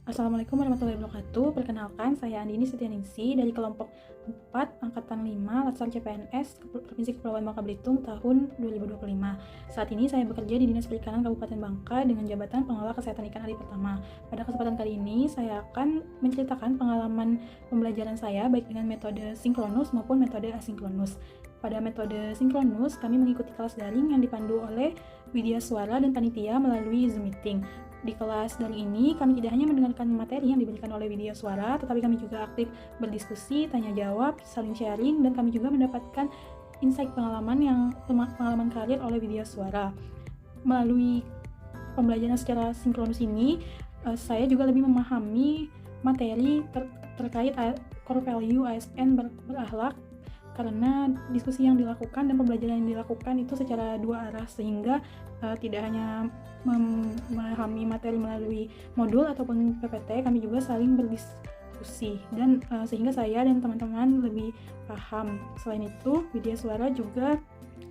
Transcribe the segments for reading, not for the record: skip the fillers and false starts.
Assalamualaikum warahmatullahi wabarakatuh. Perkenalkan, saya Andini Setianingsih dari kelompok 4 Angkatan 5 Latsar CPNS Provinsi Kepulauan Bangka Belitung tahun 2025. Saat ini saya bekerja di Dinas Perikanan Kabupaten Bangka dengan jabatan Pengelola Kesehatan Ikan Hari Pertama. Pada kesempatan kali ini, saya akan menceritakan pengalaman pembelajaran saya baik dengan metode sinkronus maupun metode asinkronus. Pada metode sinkronus, kami mengikuti kelas daring yang dipandu oleh Widya Suara dan panitia melalui Zoom Meeting. Di kelas daring ini, kami tidak hanya mendengarkan materi yang diberikan oleh Widya Suara, tetapi kami juga aktif berdiskusi, tanya jawab, saling sharing, dan kami juga mendapatkan insight pengalaman karir oleh Widya Suara. Melalui pembelajaran secara sinkronus ini, saya juga lebih memahami materi terkait core value ASN berakhlak, karena diskusi yang dilakukan dan pembelajaran yang dilakukan itu secara dua arah, sehingga tidak hanya memahami materi melalui modul ataupun PPT, kami juga saling berdiskusi dan sehingga saya dan teman-teman lebih paham. Selain itu, Widya Suara juga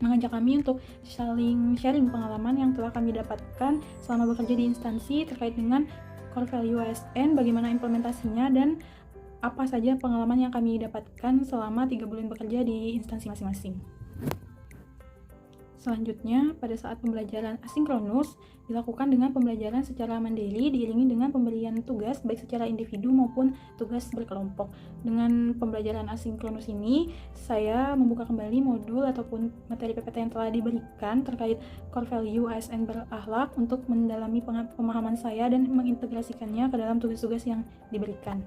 mengajak kami untuk saling sharing pengalaman yang telah kami dapatkan selama bekerja di instansi terkait dengan core value ASN, bagaimana implementasinya, dan apa saja pengalaman yang kami dapatkan selama 3 bulan bekerja di instansi masing-masing. Selanjutnya, pada saat pembelajaran asinkronus dilakukan dengan pembelajaran secara mandiri diiringi dengan pemberian tugas baik secara individu maupun tugas berkelompok. Dengan pembelajaran asinkronus ini, saya membuka kembali modul ataupun materi PPT yang telah diberikan terkait core value ASN berakhlak untuk mendalami pemahaman saya dan mengintegrasikannya ke dalam tugas-tugas yang diberikan.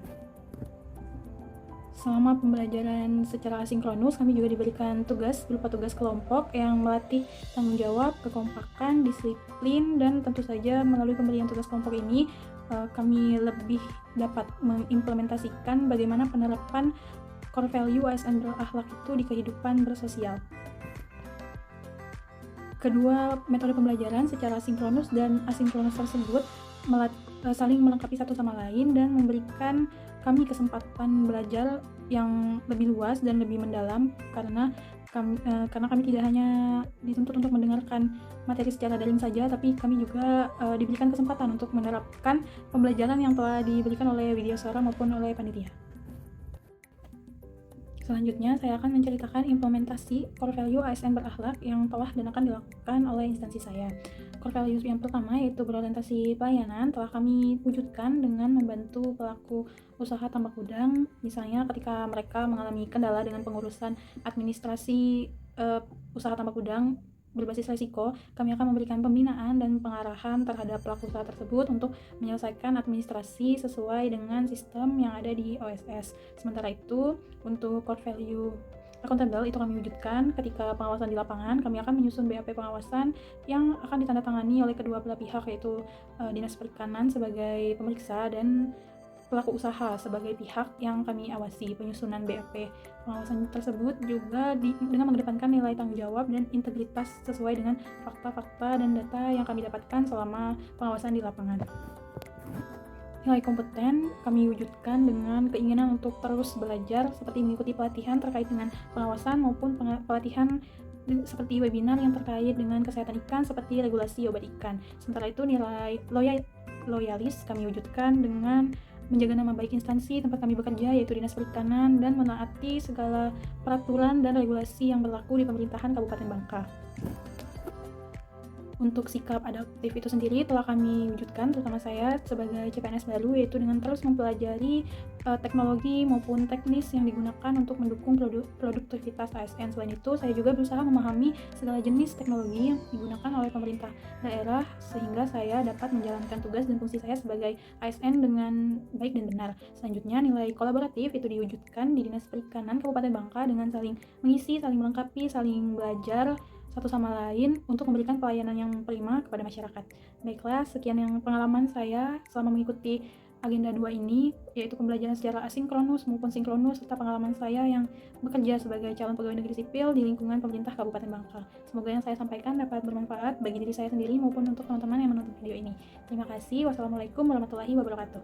Selama pembelajaran secara asinkronus, kami juga diberikan tugas berupa tugas kelompok yang melatih tanggung jawab, kekompakan, disiplin, dan tentu saja melalui pemberian tugas kelompok ini, kami lebih dapat mengimplementasikan bagaimana penerapan core value ASN berakhlak itu di kehidupan bersosial. Kedua metode pembelajaran secara sinkronus dan asinkronus tersebut saling melengkapi satu sama lain dan memberikan kami kesempatan belajar yang lebih luas dan lebih mendalam, karena kami tidak hanya dituntut untuk mendengarkan materi secara daring saja, tapi kami juga diberikan kesempatan untuk menerapkan pembelajaran yang telah diberikan oleh Widya Suara maupun oleh panitia. Selanjutnya, saya akan menceritakan implementasi core value ASN berakhlak yang telah dan akan dilakukan oleh instansi saya. Core value yang pertama, yaitu berorientasi pelayanan, telah kami wujudkan dengan membantu pelaku usaha tambak udang, misalnya ketika mereka mengalami kendala dengan pengurusan administrasi usaha tambak udang berbasis risiko, kami akan memberikan pembinaan dan pengarahan terhadap pelaku usaha tersebut untuk menyelesaikan administrasi sesuai dengan sistem yang ada di OSS. Sementara itu, untuk core value accountable itu kami wujudkan ketika pengawasan di lapangan. Kami akan menyusun BAP pengawasan yang akan ditandatangani oleh kedua belah pihak, yaitu Dinas Perikanan sebagai pemeriksa dan pelaku usaha sebagai pihak yang kami awasi. Penyusunan BAP pengawasan tersebut juga dengan mengedepankan nilai tanggung jawab dan integritas sesuai dengan fakta-fakta dan data yang kami dapatkan selama pengawasan di lapangan. Nilai kompeten kami wujudkan dengan keinginan untuk terus belajar, seperti mengikuti pelatihan terkait dengan pengawasan maupun pelatihan seperti webinar yang terkait dengan kesehatan ikan seperti regulasi obat ikan. Sementara itu, nilai loyalis kami wujudkan dengan menjaga nama baik instansi tempat kami bekerja, yaitu Dinas Perikanan, dan menaati segala peraturan dan regulasi yang berlaku di pemerintahan Kabupaten Bangka. Untuk sikap adaptif itu sendiri telah kami wujudkan, terutama saya sebagai CPNS baru, yaitu dengan terus mempelajari teknologi maupun teknis yang digunakan untuk mendukung produktivitas ASN. Selain itu, saya juga berusaha memahami segala jenis teknologi yang digunakan oleh pemerintah daerah, sehingga saya dapat menjalankan tugas dan fungsi saya sebagai ASN dengan baik dan benar. Selanjutnya, nilai kolaboratif itu diwujudkan di Dinas Perikanan Kabupaten Bangka dengan saling mengisi, saling melengkapi, saling belajar satu sama lain untuk memberikan pelayanan yang prima kepada masyarakat. Baiklah, sekian yang pengalaman saya selama mengikuti agenda 2 ini, yaitu pembelajaran secara asinkronus maupun sinkronus, serta pengalaman saya yang bekerja sebagai calon pegawai negeri sipil di lingkungan pemerintah Kabupaten Bangka. Semoga yang saya sampaikan dapat bermanfaat bagi diri saya sendiri maupun untuk teman-teman yang menonton video ini. Terima kasih. Wassalamualaikum warahmatullahi wabarakatuh.